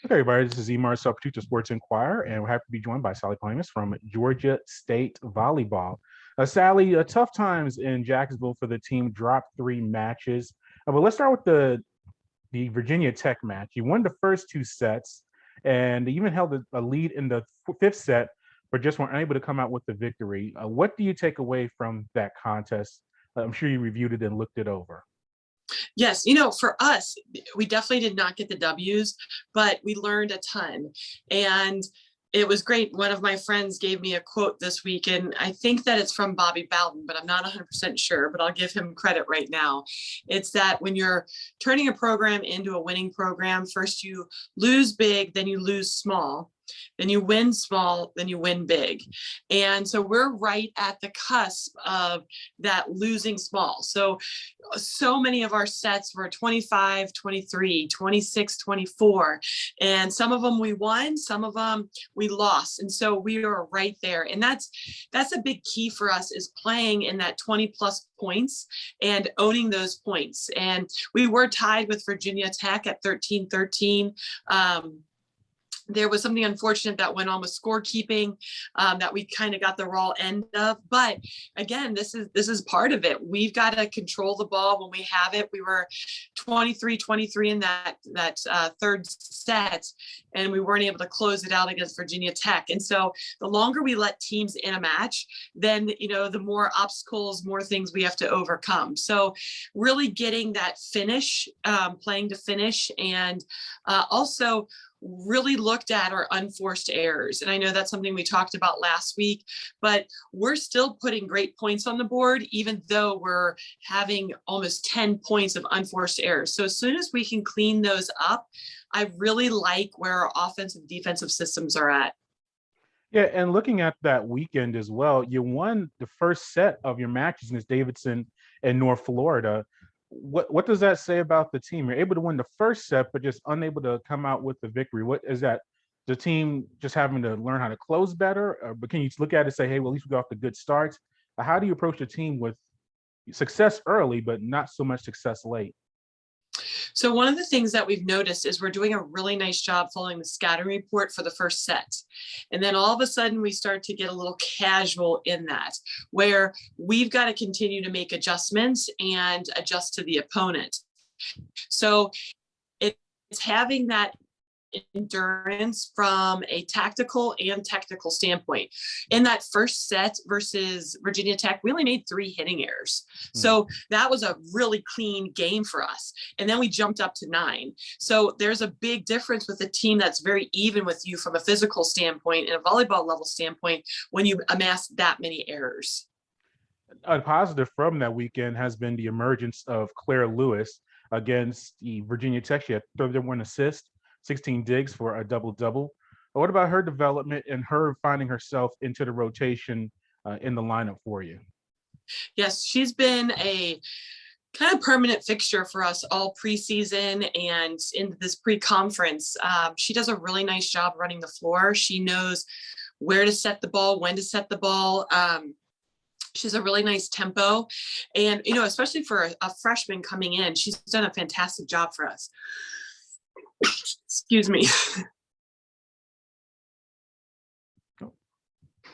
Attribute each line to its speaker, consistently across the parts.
Speaker 1: Hey everybody, this is Emar Substitute Sports Inquirer, and we're happy to be joined by Sally Polhamus from Georgia State Volleyball. Sally, tough times in Jacksonville for the team, dropped three matches. But let's start with the Virginia Tech match. You won the first two sets, and even held a lead in the fifth set, but just weren't able to come out with the victory. What do you take away from that contest? I'm sure you reviewed it and looked it over.
Speaker 2: Yes, for us, we definitely did not get the W's, but we learned a ton. And it was great. One of my friends gave me a quote this week, and I think that it's from Bobby Bowden, but I'm not 100% sure, but I'll give him credit right now. It's that when you're turning a program into a winning program, first you lose big, then you lose small. Then you win small, then you win big. And so we're right at the cusp of that losing small. So many of our sets were 25, 23, 26, 24. And some of them we won, some of them we lost. And so we are right there. And that's a big key for us, is playing in that 20 plus points and owning those points. And we were tied with Virginia Tech at 13-13. There was something unfortunate that went on with scorekeeping that we kind of got the raw end of. But again, this is part of it. We've got to control the ball when we have it. We were 23-23 in that third set, and we weren't able to close it out against Virginia Tech. And so the longer we let teams in a match, then, the more obstacles, more things we have to overcome. So really getting that finish, playing to finish, and also really looked at our unforced errors. And I know that's something we talked about last week, but we're still putting great points on the board, even though we're having almost 10 points of unforced errors. So as soon as we can clean those up, I really like where our offensive defensive systems are at.
Speaker 1: Yeah, and looking at that weekend as well, you won the first set of your matches against Davidson and North Florida. What does that say about the team? You're able to win the first set, but just unable to come out with the victory. What is that? The team just having to learn how to close better? But can you look at it and say, hey, well, at least we got off the good starts? How do you approach a team with success early, but not so much success late?
Speaker 2: So one of the things that we've noticed is we're doing a really nice job following the scattering report for the first set. And then all of a sudden we start to get a little casual in that, where we've got to continue to make adjustments and adjust to the opponent. So it's having that endurance from a tactical and technical standpoint. In that first set versus Virginia Tech, we only made 3 hitting errors. So that was a really clean game for us. And then we jumped up to 9. So there's a big difference with a team that's very even with you from a physical standpoint and a volleyball level standpoint when you amass that many errors.
Speaker 1: A positive from that weekend has been the emergence of Claire Lewis against the Virginia Tech. She had 31 assists, 16 digs for a double-double. What about her development and her finding herself into the rotation in the lineup for you?
Speaker 2: Yes, she's been a kind of permanent fixture for us all preseason and in this pre-conference. She does a really nice job running the floor. She knows where to set the ball, when to set the ball. She's a really nice tempo. And, especially for a freshman coming in, she's done a fantastic job for us. Excuse me.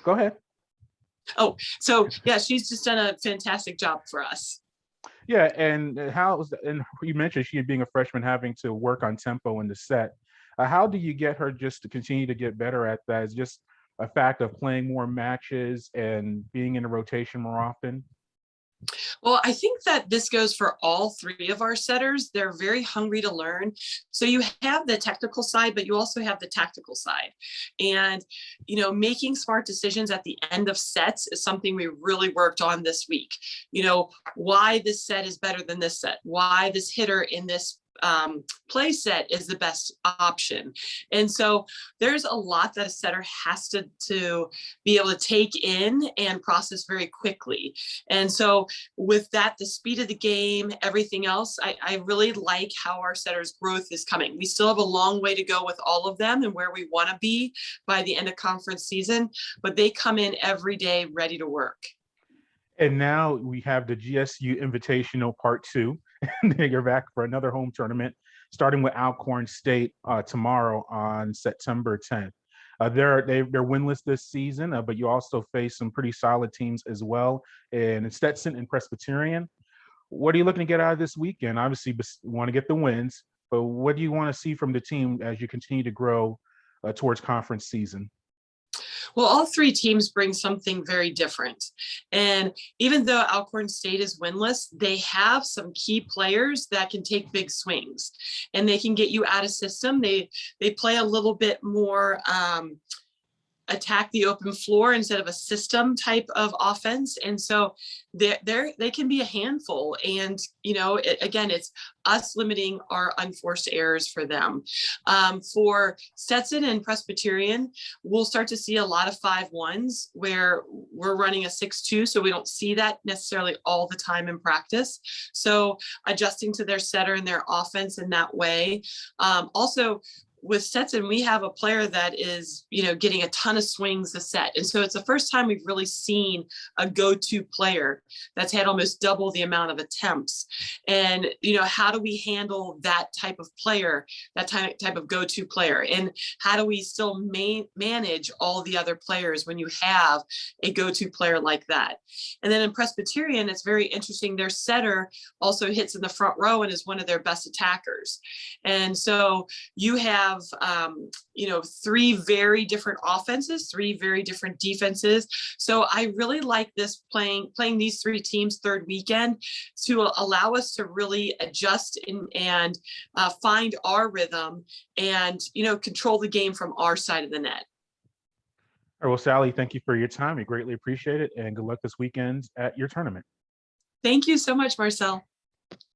Speaker 1: Go ahead.
Speaker 2: Oh, so yeah, she's just done a fantastic job for us.
Speaker 1: Yeah, and and you mentioned she being a freshman having to work on tempo in the set. How do you get her just to continue to get better at that? Is just a fact of playing more matches and being in a rotation more often?
Speaker 2: Well, I think that this goes for all 3 of our setters. They're very hungry to learn. So you have the technical side, but you also have the tactical side. And, making smart decisions at the end of sets is something we really worked on this week. Why this set is better than this set, why this hitter in this play set is the best option. And so there's a lot that a setter has to be able to take in and process very quickly. And so with that, the speed of the game, everything else, I really like how our setters' growth is coming. We still have a long way to go with all of them and where we want to be by the end of conference season, but they come in every day ready to work.
Speaker 1: And now we have the GSU Invitational Part 2. And then you're back for another home tournament, starting with Alcorn State tomorrow on September 10th. They're winless this season, but you also face some pretty solid teams as well in Stetson and Presbyterian. What are you looking to get out of this weekend? Obviously, you want to get the wins, but what do you want to see from the team as you continue to grow towards conference season?
Speaker 2: Well, all three teams bring something very different. And even though Alcorn State is winless, they have some key players that can take big swings and they can get you out of system. They play a little bit more attack the open floor instead of a system type of offense. And so they can be a handful. And, again, it's us limiting our unforced errors for them. For Stetson and Presbyterian, we'll start to see a lot of 5-1s where we're running a 6-2. So we don't see that necessarily all the time in practice. So adjusting to their setter and their offense in that way. Also, with Stetson, we have a player that is, getting a ton of swings a set. And so it's the first time we've really seen a go-to player that's had almost double the amount of attempts. And, how do we handle that type of player, that type of go-to player? And how do we still manage all the other players when you have a go-to player like that? And then in Presbyterian, it's very interesting. Their setter also hits in the front row and is one of their best attackers. And so you have three very different offenses, three very different defenses. So I really like this playing these three teams third weekend to allow us to really adjust and find our rhythm and, control the game from our side of the net.
Speaker 1: All right, well, Sally, thank you for your time. We greatly appreciate it, and good luck this weekend at your tournament.
Speaker 2: Thank you so much, Marcel.